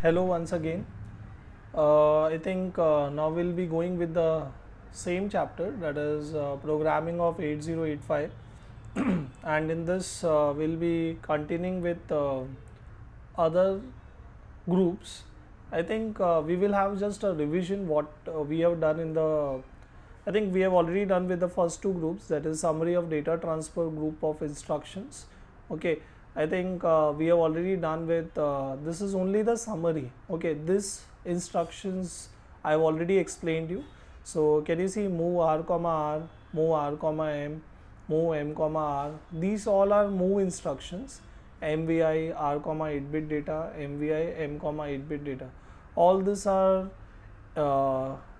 Hello once again. I think now we'll be going with the same chapter, that is programming of 8085. And in this we'll be continuing with other groups. I think we will have just a revision what we have done in the. I think we have already done with the first two groups, that is summary of data transfer group of instructions. Okay, I think we have already done with this is only the summary. Okay, this instructions I have already explained you. So can you see move r comma r, move r comma m, move m comma r? These all are move instructions. MVI r comma 8-bit data, MVI m comma 8-bit data. All these are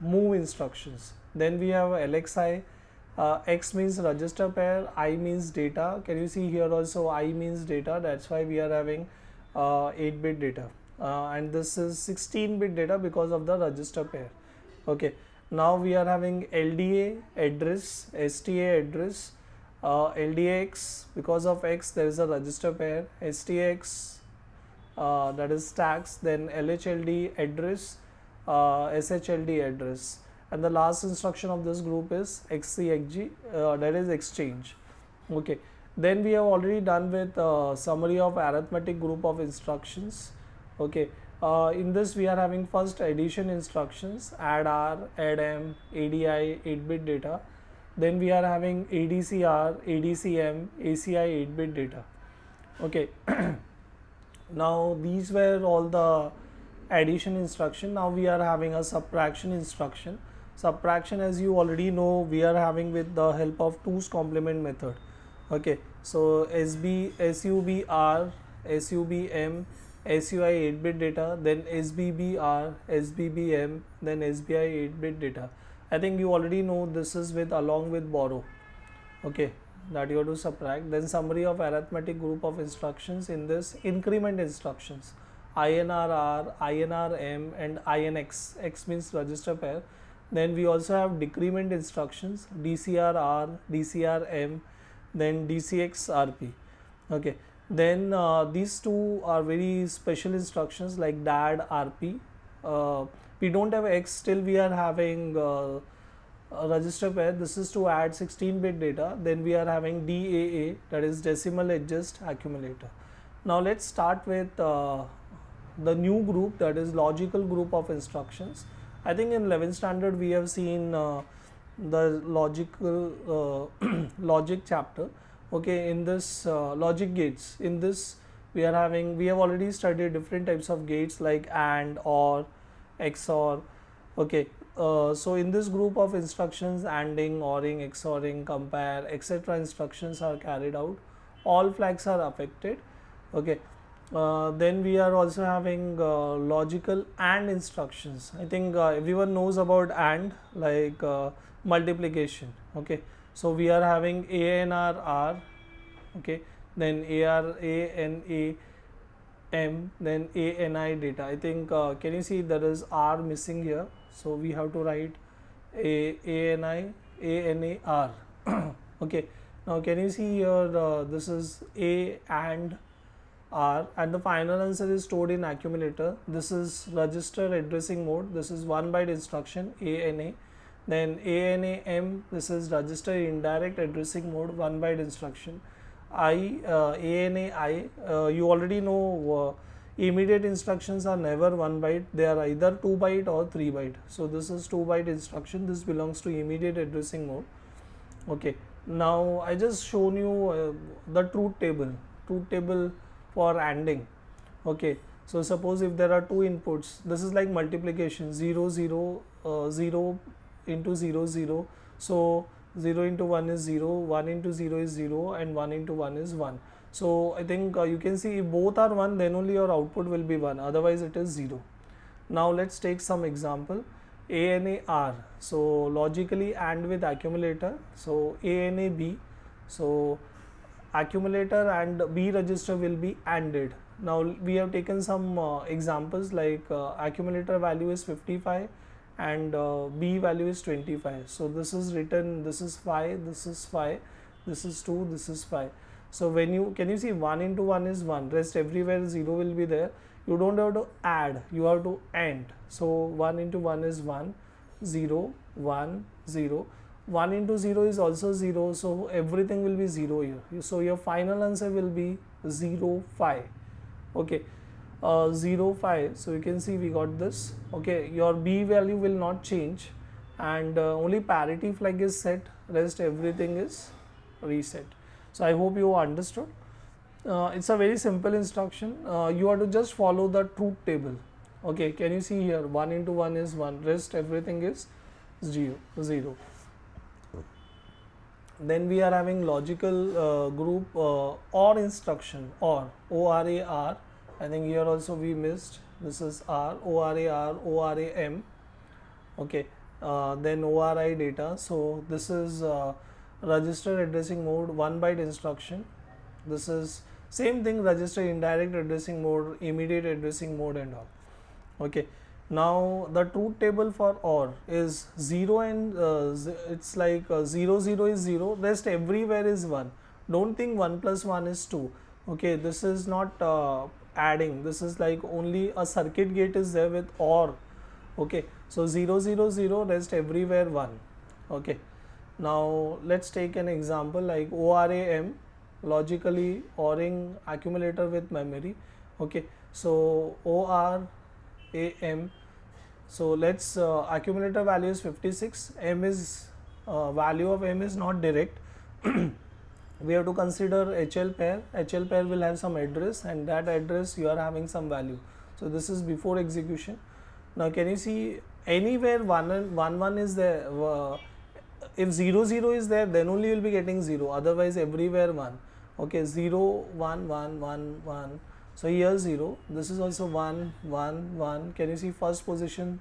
move instructions. Then we have LXI. X means register pair, I means data. Can you see here also I means data? That's why we are having 8-bit data, and this is 16-bit data because of the register pair. Okay, now we are having LDA address, STA address, LDX because of X there is a register pair, STX that is stacks, then LHLD address, SHLD address, and the last instruction of this group is XCXG, that is exchange. Okay, then we have already done with summary of arithmetic group of instructions. Okay, in this we are having first addition instructions, add R, add M, ADI 8-bit data. Then we are having ADCR, ADCM, ACI 8-bit data. Okay. Now these were all the addition instruction. Now we are having a subtraction instruction. Subtraction, as you already know, we are having with the help of 2's complement method. Okay, so SUBR, SUBM, SUI 8-bit data, then SBBR, SBBM, then SBI 8-bit data. I think you already know this is with along with borrow. Okay, that you have to subtract. Then summary of arithmetic group of instructions. In this increment instructions, INRR, INRM and INX. X means register pair. Then we also have decrement instructions, DCRR, DCRM, then DCXRP. Okay, then these two are very special instructions like DAD, RP. We don't have X, still we are having a register pair. This is to add 16-bit data. Then we are having DAA, that is decimal adjust accumulator. Now let's start with the new group, that is logical group of instructions. I think in 11th standard we have seen the logical logic chapter. Okay, in this logic gates, in this we have already studied different types of gates like AND, OR, XOR. Okay, so in this group of instructions, ANDing, ORing, XORing, compare, etc. instructions are carried out. All flags are affected. Okay, then we are also having logical AND instructions. I think everyone knows about AND, like multiplication. Okay, so we are having ANRR. Okay, then ANA M, then ANI data. I think can you see there is R missing here, so we have to write ANI ANAR. Okay, now can you see here this is A and R, and the final answer is stored in accumulator. This is register addressing mode. This is 1 byte instruction ANA. Then ANAM, this is register indirect addressing mode, 1 byte instruction. ANAI, you already know immediate instructions are never 1 byte, they are either 2 byte or 3 byte. So this is 2 byte instruction, this belongs to immediate addressing mode. Okay, now I just shown you the truth table for ANDing. Okay, so suppose if there are two inputs, this is like multiplication, 0 0 0 into 0 0. So 0 into 1 is 0, 1 into 0 is 0, and 1 into 1 is 1. So I think you can see if both are 1, then only your output will be 1, otherwise it is 0. Now let's take some example. ANAR, so logically AND with accumulator. So ANAB, so accumulator and B register will be ANDed. Now we have taken some examples like accumulator value is 55 and B value is 25. So this is written, this is 5, this is 5, this is 2, this is 5. So when you can you see 1 into 1 is 1, rest everywhere 0 will be there. you don't have to add, you have to AND. So 1 into 1 is 1, 0, 1, 0. 1 into 0 is also 0, so everything will be 0 here. So your final answer will be 0, 5. Okay, 0, 5. So you can see we got this. Okay, your B value will not change, and only parity flag is set, rest everything is reset. So I hope you understood. It's a very simple instruction. You have to just follow the truth table. Okay, can you see here 1 into 1 is 1, rest everything is 0. Then we are having logical group OR instruction, OR. I think here also we missed, this is R, ORAM. Okay, then ORI data. So this is register addressing mode 1 byte instruction. This is same thing, register indirect addressing mode, immediate addressing mode and all. Okay, now the truth table for OR is 0 and it's like 0, 0 is 0, rest everywhere is 1. Don't think 1 plus 1 is 2. Okay, this is not adding, this is like only a circuit gate is there with OR. Okay, so 0, 0, 0, rest everywhere 1. Okay, now let's take an example like ORAM, logically ORing accumulator with memory. Okay, so ORAM, so let's accumulator value is 56, M is value of M is not direct. We have to consider HL pair. HL pair will have some address, and that address you are having some value. So this is before execution. Now can you see anywhere 1 is there, if 0, 0 is there, then only you will be getting 0, otherwise everywhere 1. Okay, 0, 1, 1, 1, 1. So here 0, this is also 1, 1, 1. Can you see first position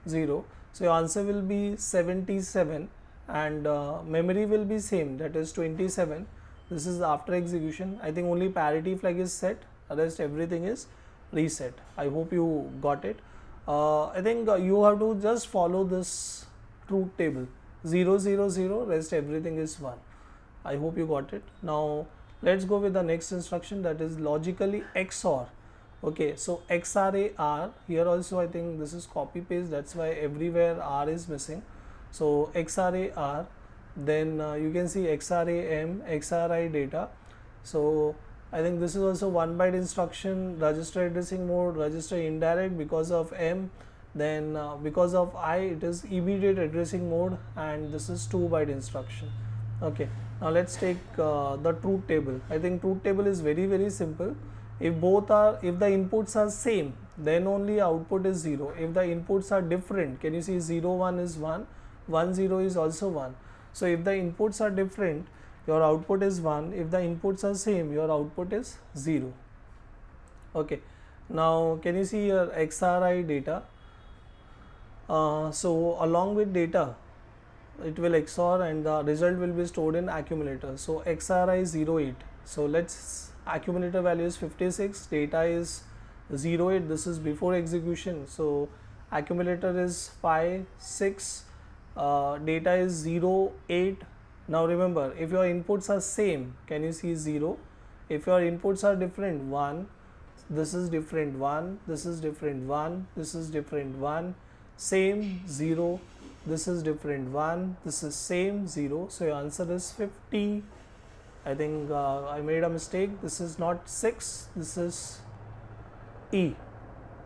0? So your answer will be 77, and memory will be same, that is 27. This is after execution. I think only parity flag is set, rest everything is reset. I hope you got it. I think you have to just follow this truth table, 0, 0, 0, rest everything is 1. I hope you got it. Now let's go with the next instruction, that is logically XOR. Okay, so XRAR, here also I think this is copy paste, that's why everywhere R is missing. So XRAR, then you can see XRAM, XRI data. So I think this is also 1 byte instruction, register addressing mode, register indirect because of M, then because of I it is immediate addressing mode, and this is 2 byte instruction. Okay, now let's take the truth table. I think truth table is very simple. If the inputs are same, then only output is 0. If the inputs are different, can you see 0, 1 is 1, 1, 0 is also 1. So if the inputs are different, your output is 1. If the inputs are same, your output is 0. Okay, now can you see your XRI data? So along with data, it will XOR and the result will be stored in accumulator. So XRI 08. So let's accumulator value is 56, data is 08. This is before execution. So accumulator is 5, 6, data is 0, 8. Now remember, if your inputs are same, can you see 0? If your inputs are different, 1, this is different 1, this is different 1, this is different 1, same 0, this is different 1, this is same 0. So your answer is 50. I think I made a mistake. This is not 6, this is E.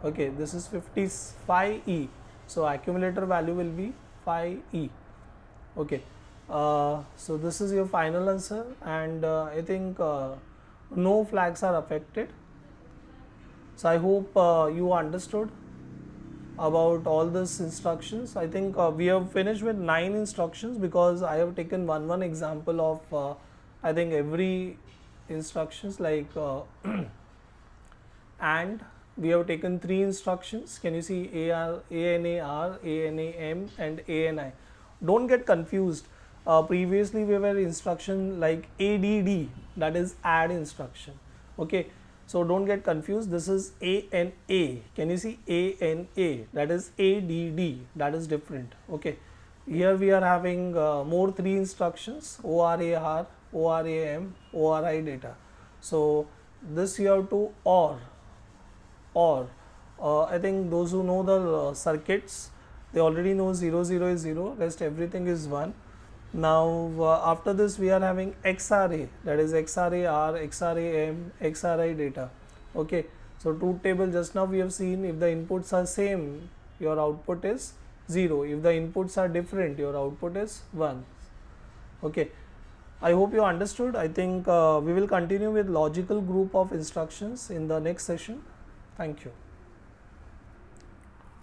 Okay, this is 55E. So accumulator value will be 5E. Okay. So this is your final answer, and I think no flags are affected. So I hope you understood about all these instructions. I think we have finished with 9 instructions because I have taken one example of I think every instructions like and we have taken 3 instructions. Can you see ANAR, ANAM and ANI? Don't get confused. Previously we were instruction like ADD, that is add instruction. Okay, so don't get confused. This is ANA. Can you see ANA? That is ADD, that is different. Okay, here we are having more 3 instructions, ORAR, ORAM, ORI data. So this you have to OR. OR. I think those who know the circuits, they already know 0 0 is 0, rest everything is 1. Now after this we are having XRA, that is XRA R, XRA M, XRI data. Okay, so truth table just now we have seen, if the inputs are same, your output is 0. If the inputs are different, your output is 1. Okay, I hope you understood. I think we will continue with logical group of instructions in the next session. Thank you.